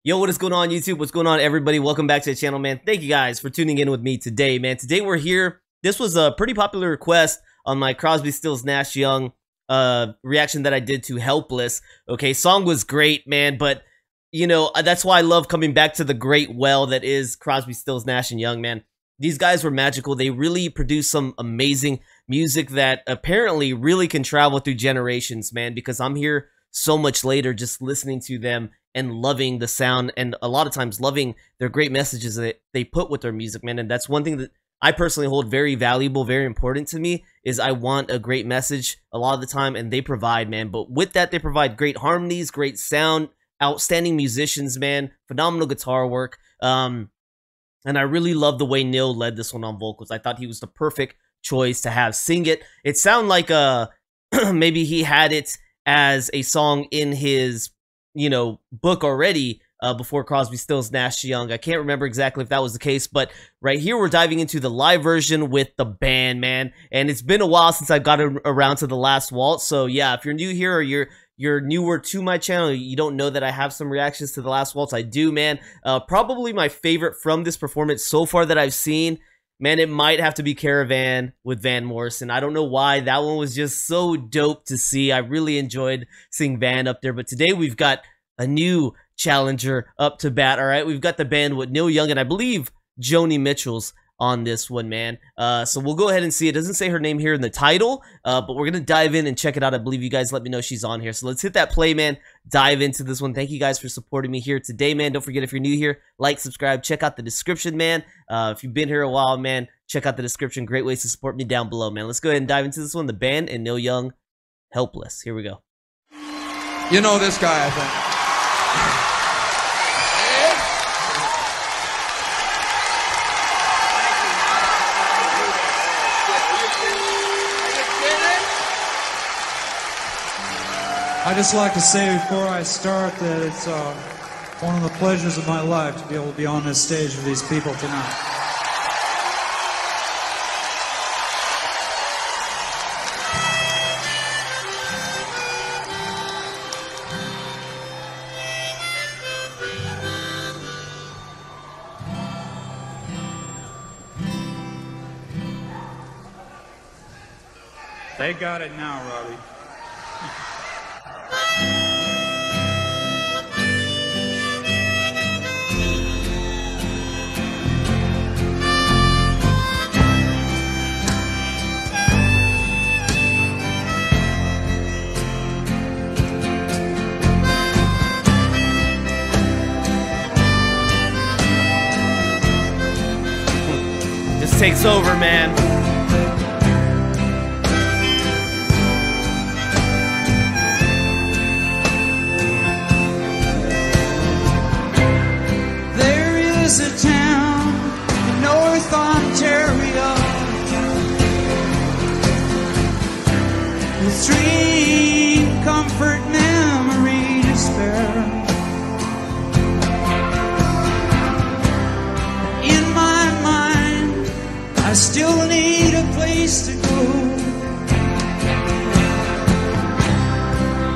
Yo, what is going on, YouTube? What's going on, everybody? Welcome back to the channel, man. Thank you guys for tuning in with me today, man. Today we're here. This was a pretty popular request on my Crosby, Stills, Nash Young reaction that I did to Helpless. Okay, song was great, man, but you know, that's why I love coming back to the great well that is Crosby, Stills, Nash and Young, man. These guys were magical. They really produced some amazing music that apparently really can travel through generations, man, because I'm here so much later just listening to them and loving the sound, and a lot of times loving their great messages that they put with their music, man. And that's one thing that I personally hold very valuable, very important to me, is I want a great message a lot of the time, and they provide, man. But with that, they provide great harmonies, great sound, outstanding musicians, man, phenomenal guitar work. And I really love the way Neil led this one on vocals. I thought he was the perfect choice to have sing it. It sounded like maybe he had it as a song in his, you know, book already before Crosby, Stills, Nash Young. I can't remember exactly if that was the case, but right here we're diving into the live version with the band, man. And it's been a while since I've gotten around to the last Waltz. So yeah, if you're new here or you're newer to my channel, you don't know that I have some reactions to the last Waltz. I do, man. Probably my favorite from this performance so far that I've seen, man, it might have to be Caravan with Van Morrison. I don't know why. That one was just so dope to see. I really enjoyed seeing Van up there. But today we've got a new challenger up to bat, all right? We've got the band with Neil Young and I believe Joni Mitchell's on this one, man. So we'll go ahead and see. It doesn't say her name here in the title, but we're going to dive in and check it out. I believe you guys let me know she's on here. So let's hit that play, man. Dive into this one. Thank you guys for supporting me here today, man. Don't forget, if you're new here, like, subscribe, check out the description, man. If you've been here a while, man, check out the description. Great ways to support me down below, man. Let's go ahead and dive into this one. The band and Neil Young, Helpless. Here we go. You know this guy, I think. I'd just like to say before I start that it's one of the pleasures of my life to be able to be on this stage with these people tonight. They got it now, Robbie. Just takes over, man. Is a town in North Ontario with dream, comfort, memory to spare. In my mind, I still need a place to go.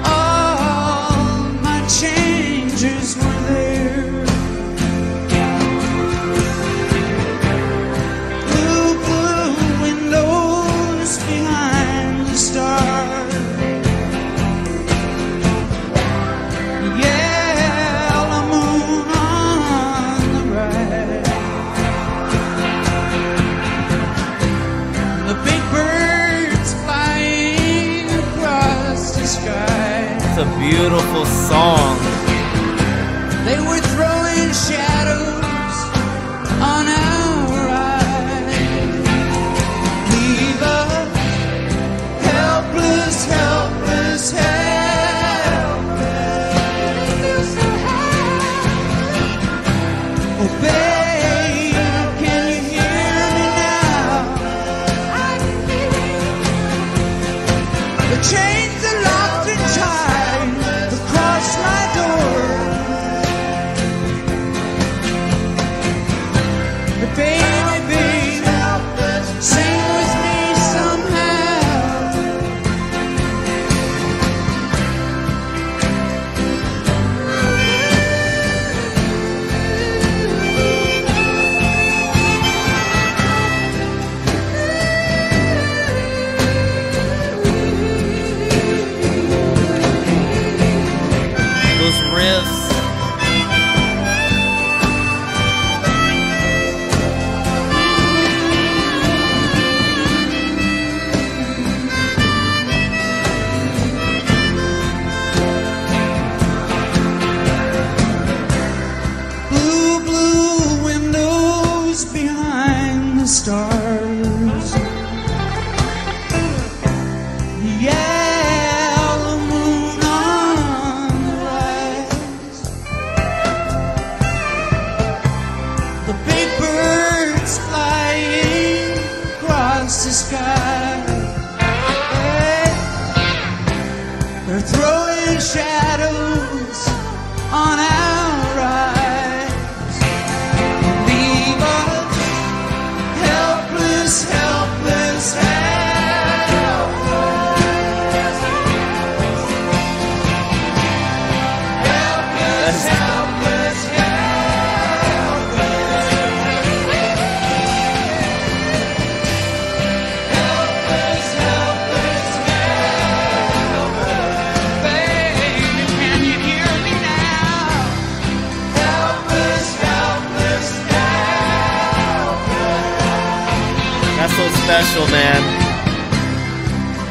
All my changes were there. It's a beautiful song. They were throwing shadows on our eyes. Leave us helpless, helpless, helpless. Oh, babe, can you hear me now? The chains are locked and tied across my sky. Hey, they're throwing shadows on our eyes. Leave us helpless, helpless, helpless. Helpless, helpless, helpless, helpless, helpless. Baby, can you hear me now? Helpless, helpless, helpless. That's so special, man.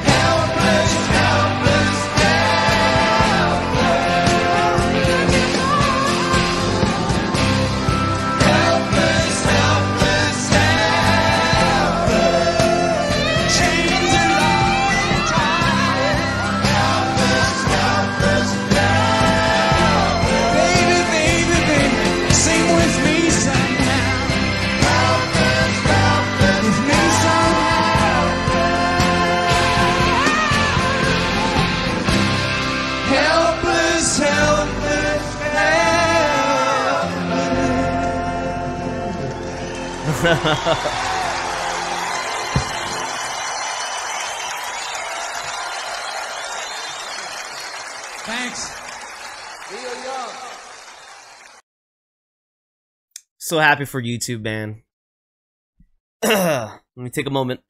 Helpless, helpless, helpless, helpless, helpless. Chains are locked and tied. Helpless, helpless, helpless. Baby, baby, baby, sing with me somehow. Helpless, helpless, with me somehow. Helpless, helpless, helpless. Thanks. So happy for YouTube, man. Let me take a moment.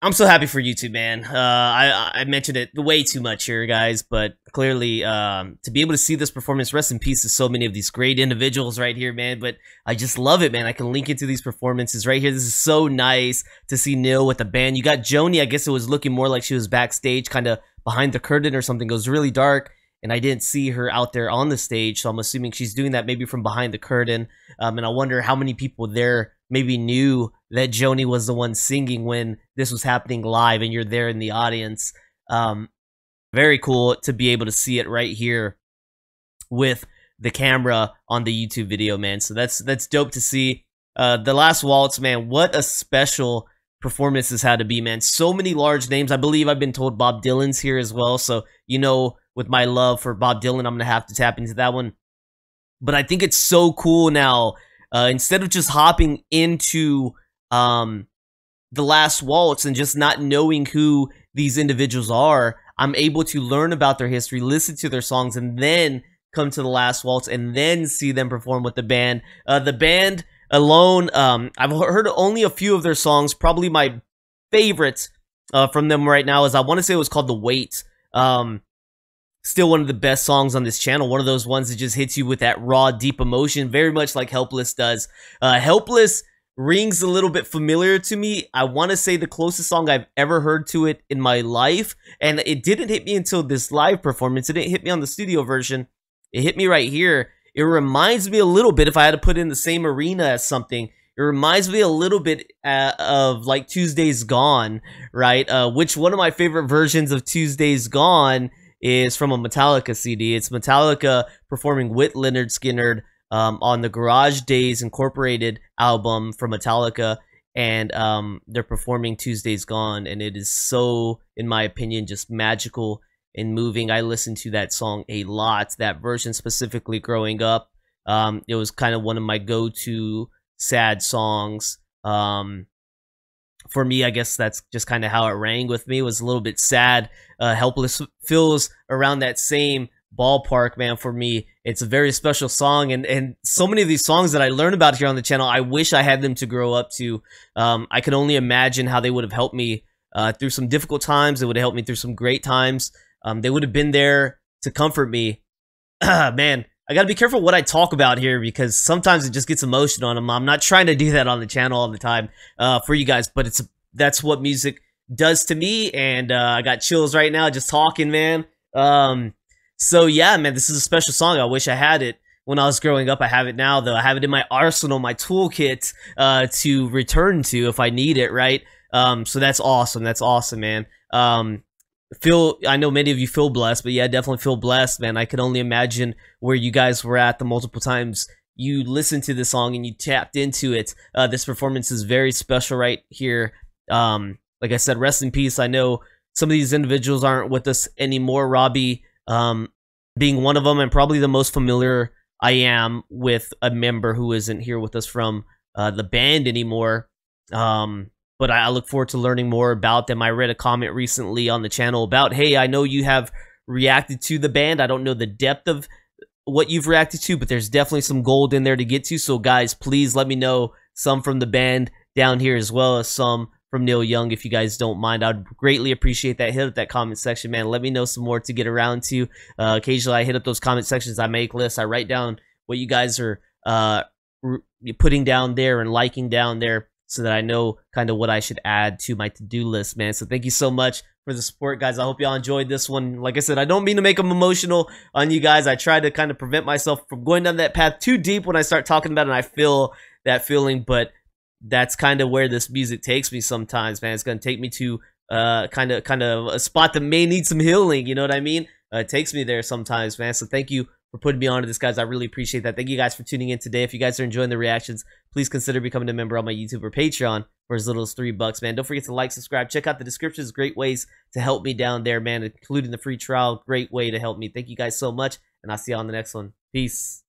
I'm so happy for YouTube, man. I mentioned it way too much here, guys, but clearly, to be able to see this performance, rest in peace to so many of these great individuals right here, man. But I just love it, man. I can link into these performances right here. This is so nice to see Neil with the band. You got Joni. I guess it was looking more like she was backstage, kind of behind the curtain or something. It was really dark, and I didn't see her out there on the stage, so I'm assuming she's doing that maybe from behind the curtain. And I wonder how many people there maybe knew that Joni was the one singing when this was happening live and you're there in the audience. Very cool to be able to see it right here with the camera on the YouTube video, man. So that's dope to see. The last waltz, man, what a special performance this had to be, man. So many large names. I believe I've been told Bob Dylan's here as well. So, you know, with my love for Bob Dylan, I'm going to have to tap into that one. But I think it's so cool now. Instead of just hopping into the last waltz and just not knowing who these individuals are, I'm able to learn about their history, listen to their songs, and then come to the last waltz and then see them perform with the band. The band alone, I've heard only a few of their songs. Probably my favorite from them right now is, I want to say it was called The Wait. Still one of the best songs on this channel. One of those ones that just hits you with that raw, deep emotion, very much like Helpless does. Helpless rings a little bit familiar to me. I want to say the closest song I've ever heard to it in my life, and it didn't hit me until this live performance. It didn't hit me on the studio version. It hit me right here. It reminds me a little bit, if I had to put it in the same arena as something, it reminds me a little bit of like Tuesday's Gone, right? Which one of my favorite versions of Tuesday's Gone is from a Metallica CD. It's Metallica performing with Lynyrd Skynyrd on the Garage Days Incorporated album from Metallica, and they're performing Tuesday's Gone, and it is so, in my opinion, just magical and moving. I listened to that song a lot, that version specifically growing up. It was kind of one of my go-to sad songs. For me, I guess that's just kind of how it rang with me. It was a little bit sad. Helpless feels around that same ballpark, man. For me, it's a very special song, and so many of these songs that I learn about here on the channel, I wish I had them to grow up to. I can only imagine how they would have helped me through some difficult times. They would have helped me through some great times. They would have been there to comfort me. Man, I gotta be careful what I talk about here, because sometimes it just gets emotional on them. I'm not trying to do that on the channel all the time for you guys, but that's what music does to me, and I got chills right now just talking, man. So yeah, man, this is a special song. I wish I had it when I was growing up. I have it now, though. I have it in my arsenal, my toolkit to return to if I need it, right? So that's awesome. That's awesome, man. I know many of you feel blessed, but yeah, definitely feel blessed, man. I can only imagine where you guys were at the multiple times you listened to this song and you tapped into it. This performance is very special right here Like I said, rest in peace. I know some of these individuals aren't with us anymore. Robbie being one of them, and probably the most familiar I am with a member who isn't here with us from the band anymore. But I look forward to learning more about them. I read a comment recently on the channel about, hey, I know you have reacted to the band. I don't know the depth of what you've reacted to, but there's definitely some gold in there to get to. So guys, please let me know some from the band down here, as well as some from Neil Young, if you guys don't mind. I'd greatly appreciate that. Hit up that comment section, man. Let me know some more to get around to. Occasionally I hit up those comment sections. I make lists. I write down what you guys are putting down there and liking down there, so that I know kind of what I should add to my to-do list, man. So thank you so much for the support, guys. I hope y'all enjoyed this one. Like I said, I don't mean to make them emotional on you guys. I try to kind of prevent myself from going down that path too deep when I start talking about it, and I feel that feeling, but that's kind of where this music takes me sometimes, man. It's going to take me to kind of a spot that may need some healing, you know what I mean? It takes me there sometimes, man. So thank you for putting me onto this, guys. I really appreciate that. Thank you guys for tuning in today. If you guys are enjoying the reactions, please consider becoming a member on my YouTube or Patreon for as little as $3, man. Don't forget to like, subscribe, check out the descriptions. Great ways to help me down there, man, including the free trial. Great way to help me. Thank you guys so much, and I'll see you on the next one. Peace.